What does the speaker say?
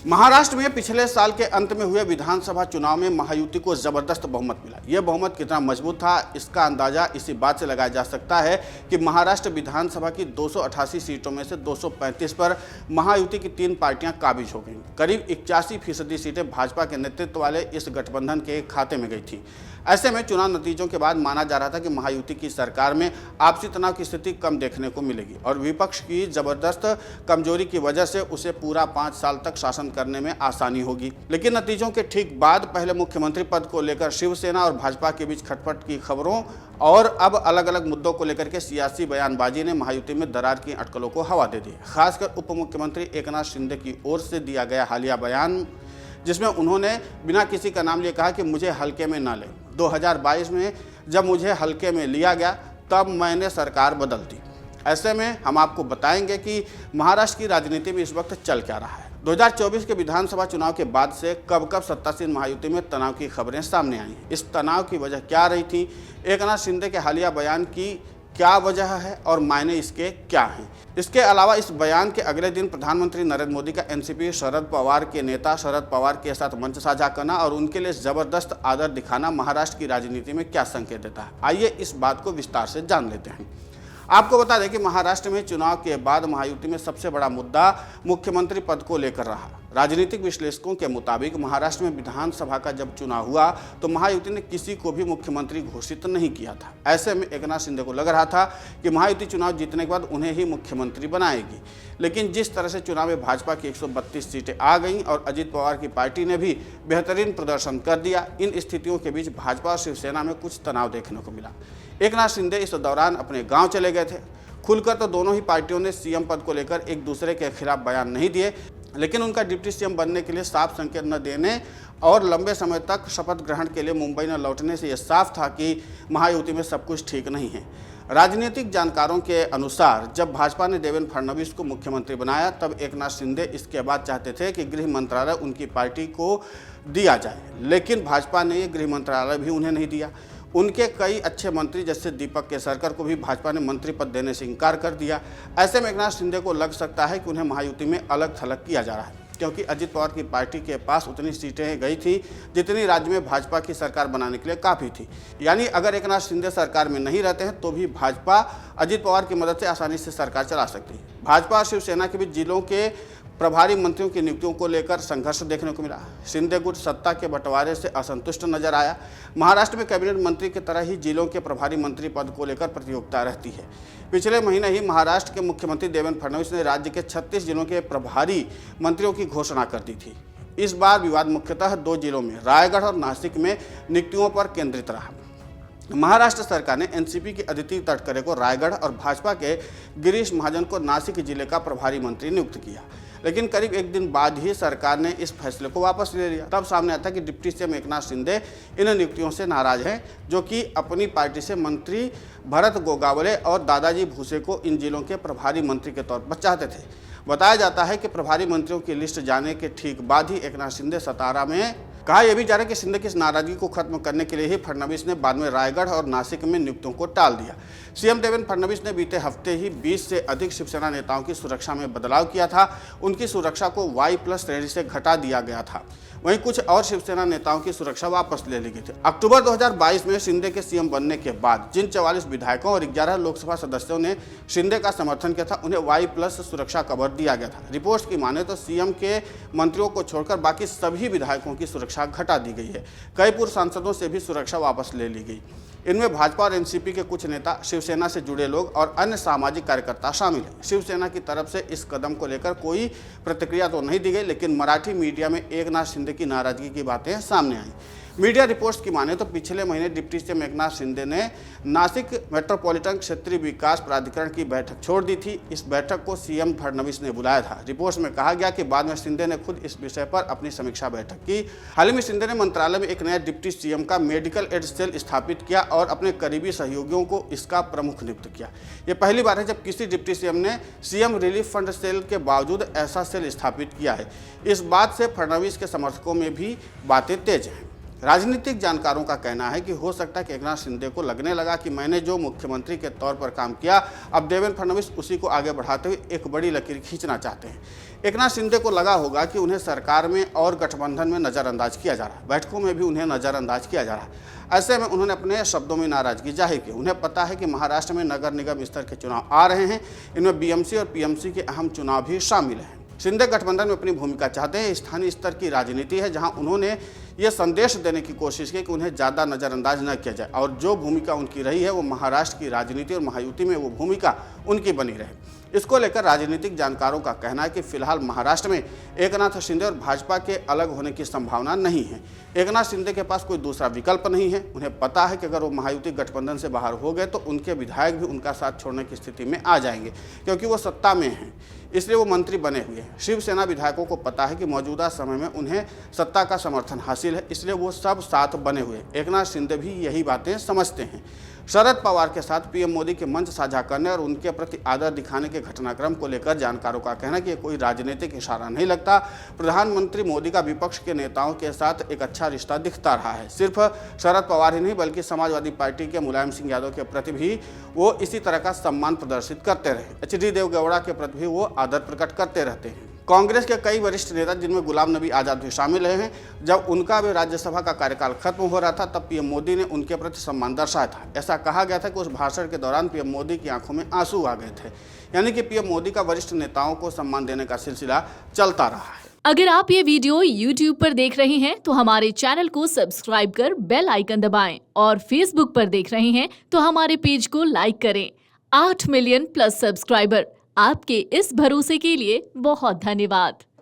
महाराष्ट्र में पिछले साल के अंत में हुए विधानसभा चुनाव में महायुति को जबरदस्त बहुमत मिला। यह बहुमत कितना मजबूत था, इसका अंदाजा इसी बात से लगाया जा सकता है कि महाराष्ट्र विधानसभा की 288 सीटों में से 235 पर महायुति की 3 पार्टियां काबिज हो गईं। करीब 81% सीटें भाजपा के नेतृत्व वाले इस गठबंधन के खाते में गई थी। ऐसे में चुनाव नतीजों के बाद माना जा रहा था कि महायुति की सरकार में आपसी तनाव की स्थिति कम देखने को मिलेगी और विपक्ष की जबरदस्त कमजोरी की वजह से उसे पूरा 5 साल तक शासन करने में आसानी होगी। लेकिन नतीजों के ठीक बाद पहले मुख्यमंत्री पद को लेकर शिवसेना और भाजपा के बीच खटपट की खबरों और अब अलग अलग मुद्दों को लेकर के सियासी बयानबाजी ने महायुति में दरार की अटकलों को हवा दे दी। खासकर उप मुख्यमंत्री एकनाथ शिंदे की ओर से दिया गया हालिया बयान, जिसमें उन्होंने बिना किसी का नाम लिए कहा कि मुझे हल्के में ना लें। 2022 में जब मुझे हल्के में लिया गया तब मैंने सरकार बदल दी। ऐसे में हम आपको बताएंगे कि महाराष्ट्र की राजनीति में इस वक्त चल क्या रहा है। 2024 के विधानसभा चुनाव के बाद से कब सत्तासीन महायुति में तनाव की खबरें सामने आई। इस तनाव की वजह क्या रही थी, एकनाथ शिंदे के हालिया बयान की क्या वजह है और मायने इसके क्या हैं। इसके अलावा इस बयान के अगले दिन प्रधानमंत्री नरेंद्र मोदी का एनसीपी शरद पवार के नेता शरद पवार के साथ मंच साझा करना और उनके लिए जबरदस्त आदर दिखाना महाराष्ट्र की राजनीति में क्या संकेत देता है, आइए इस बात को विस्तार से जान लेते हैं। आपको बता दें कि महाराष्ट्र में चुनाव के बाद महायुति में सबसे बड़ा मुद्दा मुख्यमंत्री पद को लेकर रहा। राजनीतिक विश्लेषकों के मुताबिक महाराष्ट्र में विधानसभा का जब चुनाव हुआ तो महायुति ने किसी को भी मुख्यमंत्री घोषित नहीं किया था। ऐसे में एकनाथ शिंदे को लग रहा था कि महायुति चुनाव जीतने के बाद उन्हें ही मुख्यमंत्री बनाएगी। लेकिन जिस तरह से चुनाव में भाजपा की 132 सीटें आ गईं और अजित पवार की पार्टी ने भी बेहतरीन प्रदर्शन कर दिया, इन स्थितियों के बीच भाजपा और शिवसेना में कुछ तनाव देखने को मिला। एकनाथ शिंदे इस दौरान अपने गांव चले गए थे। खुलकर तो दोनों ही पार्टियों ने सीएम पद को लेकर एक दूसरे के खिलाफ बयान नहीं दिए, लेकिन उनका डिप्टी सीएम बनने के लिए साफ संकेत न देने और लंबे समय तक शपथ ग्रहण के लिए मुंबई न लौटने से यह साफ था कि महायुति में सब कुछ ठीक नहीं है। राजनीतिक जानकारों के अनुसार जब भाजपा ने देवेंद्र फडणवीस को मुख्यमंत्री बनाया तब एकनाथ शिंदे इसके बाद चाहते थे कि गृह मंत्रालय उनकी पार्टी को दिया जाए, लेकिन भाजपा ने गृह मंत्रालय भी उन्हें नहीं दिया। उनके कई अच्छे मंत्री जैसे दीपक केसरकर को भी भाजपा ने मंत्री पद देने से इनकार कर दिया। ऐसे में एकनाथ शिंदे को लग सकता है कि उन्हें महायुति में अलग थलग किया जा रहा है, क्योंकि अजित पवार की पार्टी के पास उतनी सीटें गई थी जितनी राज्य में भाजपा की सरकार बनाने के लिए काफ़ी थी। यानी अगर एकनाथ शिंदे सरकार में नहीं रहते हैं तो भी भाजपा अजित पवार की मदद से आसानी से सरकार चला सकती है। भाजपा और शिवसेना के बीच जिलों के प्रभारी मंत्रियों की नियुक्तियों को लेकर संघर्ष देखने को मिला। शिंदे गुट सत्ता के बंटवारे से असंतुष्ट नजर आया। महाराष्ट्र में कैबिनेट मंत्री की तरह ही जिलों के प्रभारी मंत्री पद को लेकर प्रतियोगिता रहती है। पिछले महीने ही महाराष्ट्र के मुख्यमंत्री देवेंद्र फडणवीस ने राज्य के 36 जिलों के प्रभारी मंत्रियों की घोषणा कर दी थी। इस बार विवाद मुख्यतः 2 जिलों में रायगढ़ और नासिक में नियुक्तियों पर केंद्रित रहा। महाराष्ट्र सरकार ने एनसीपी की अदिति तटकरे को रायगढ़ और भाजपा के गिरीश महाजन को नासिक जिले का प्रभारी मंत्री नियुक्त किया, लेकिन करीब 1 दिन बाद ही सरकार ने इस फैसले को वापस ले लिया। तब सामने आया था कि डिप्टी सीएम एकनाथ शिंदे इन नियुक्तियों से नाराज हैं, जो कि अपनी पार्टी से मंत्री भरत गोगावले और दादाजी भूसे को इन जिलों के प्रभारी मंत्री के तौर पर चाहते थे। बताया जाता है कि प्रभारी मंत्रियों की लिस्ट जाने के ठीक बाद ही एकनाथ शिंदे सतारा में कहा यह भी जा रहा है कि शिंदे की इस नाराजगी को खत्म करने के लिए ही फडणवीस ने बाद में रायगढ़ और नासिक में नियुक्तियों को टाल दिया। सीएम देवेंद्र फडणवीस ने बीते हफ्ते ही 20 से अधिक शिवसेना नेताओं की सुरक्षा में बदलाव किया था। उनकी सुरक्षा को Y+ श्रेणी से घटा दिया गया था। वहीं कुछ और शिवसेना नेताओं की सुरक्षा वापस ले ली गई थी। अक्टूबर 2022 में शिंदे के सीएम बनने के बाद जिन 44 विधायकों और 11 लोकसभा सदस्यों ने शिंदे का समर्थन किया था, उन्हें Y+ सुरक्षा कवर दिया गया था। रिपोर्ट्स की माने तो सीएम के मंत्रियों को छोड़कर बाकी सभी विधायकों की सुरक्षा घटा दी गई है। कई पूर्व सांसदों से भी सुरक्षा वापस ले ली गई। इनमें भाजपा और एनसीपी के कुछ नेता, शिवसेना से जुड़े लोग और अन्य सामाजिक कार्यकर्ता शामिल हैं। शिवसेना की तरफ से इस कदम को लेकर कोई प्रतिक्रिया तो नहीं दी गई, लेकिन मराठी मीडिया में एकनाथ शिंदे की नाराजगी की बातें सामने आई। मीडिया रिपोर्ट्स की माने तो पिछले महीने डिप्टी सीएम एकनाथ शिंदे ने नासिक मेट्रोपॉलिटन क्षेत्रीय विकास प्राधिकरण की बैठक छोड़ दी थी। इस बैठक को सीएम फडणवीस ने बुलाया था। रिपोर्ट्स में कहा गया कि बाद में शिंदे ने खुद इस विषय पर अपनी समीक्षा बैठक की। हाल ही में शिंदे ने मंत्रालय में एक नया डिप्टी सीएम का मेडिकल एड सेल स्थापित किया और अपने करीबी सहयोगियों को इसका प्रमुख नियुक्त किया। यह पहली बार है जब किसी डिप्टी सीएम ने सीएम रिलीफ फंड सेल के बावजूद ऐसा सेल स्थापित किया है। इस बात से फडणवीस के समर्थकों में भी बातें तेज हैं। राजनीतिक जानकारों का कहना है कि हो सकता है कि एकनाथ शिंदे को लगने लगा कि मैंने जो मुख्यमंत्री के तौर पर काम किया, अब देवेंद्र फडणवीस उसी को आगे बढ़ाते हुए एक बड़ी लकीर खींचना चाहते हैं। एकनाथ शिंदे को लगा होगा कि उन्हें सरकार में और गठबंधन में नज़रअंदाज किया जा रहा है, बैठकों में भी उन्हें नज़रअंदाज किया जा रहा है। ऐसे में उन्होंने अपने शब्दों में नाराजगी जाहिर की। उन्हें पता है कि महाराष्ट्र में नगर निगम स्तर के चुनाव आ रहे हैं, इनमें बीएमसी और पीएमसी के अहम चुनाव भी शामिल हैं। शिंदे गठबंधन में अपनी भूमिका चाहते हैं। स्थानीय स्तर की राजनीति है जहां उन्होंने ये संदेश देने की कोशिश की कि उन्हें ज़्यादा नज़रअंदाज न किया जाए और जो भूमिका उनकी रही है वो महाराष्ट्र की राजनीति और महायुति में वो भूमिका उनकी बनी रहे। इसको लेकर राजनीतिक जानकारों का कहना है कि फिलहाल महाराष्ट्र में एकनाथ शिंदे और भाजपा के अलग होने की संभावना नहीं है। एकनाथ शिंदे के पास कोई दूसरा विकल्प नहीं है। उन्हें पता है कि अगर वो महायुति गठबंधन से बाहर हो गए तो उनके विधायक भी उनका साथ छोड़ने की स्थिति में आ जाएंगे, क्योंकि वो सत्ता में हैं, इसलिए वो मंत्री बने हुए हैं। शिवसेना विधायकों को पता है कि मौजूदा समय में उन्हें सत्ता का समर्थन हासिल है, इसलिए वो सब साथ बने हुए। एकनाथ शिंदे भी यही बातें समझते हैं। शरद पवार के साथ पीएम मोदी के मंच साझा करने और उनके प्रति आदर दिखाने के घटनाक्रम को लेकर जानकारों का कहना है कि ये कोई राजनीतिक इशारा नहीं लगता। प्रधानमंत्री मोदी का विपक्ष के नेताओं के साथ एक अच्छा रिश्ता दिखता रहा है। सिर्फ शरद पवार ही नहीं बल्कि समाजवादी पार्टी के मुलायम सिंह यादव के प्रति भी वो इसी तरह का सम्मान प्रदर्शित करते रहे। HD देवगौड़ा के प्रति भी वो आदर प्रकट करते रहते हैं। कांग्रेस के कई वरिष्ठ नेता जिनमें गुलाम नबी आज़ाद भी शामिल हैं, जब उनका भी राज्यसभा का कार्यकाल खत्म हो रहा था तब पीएम मोदी ने उनके प्रति सम्मान दर्शाया था। ऐसा कहा गया था कि उस भाषण के दौरान पीएम मोदी की आंखों में आंसू आ गए थे। यानी कि पीएम मोदी का वरिष्ठ नेताओं को सम्मान देने का सिलसिला चलता रहा है। अगर आप ये वीडियो YouTube पर देख रहे हैं तो हमारे चैनल को सब्सक्राइब कर बेल आइकन दबाएं और Facebook पर देख रहे हैं तो हमारे पेज को लाइक करें। 8 मिलियन प्लस सब्सक्राइबर, आपके इस भरोसे के लिए बहुत धन्यवाद।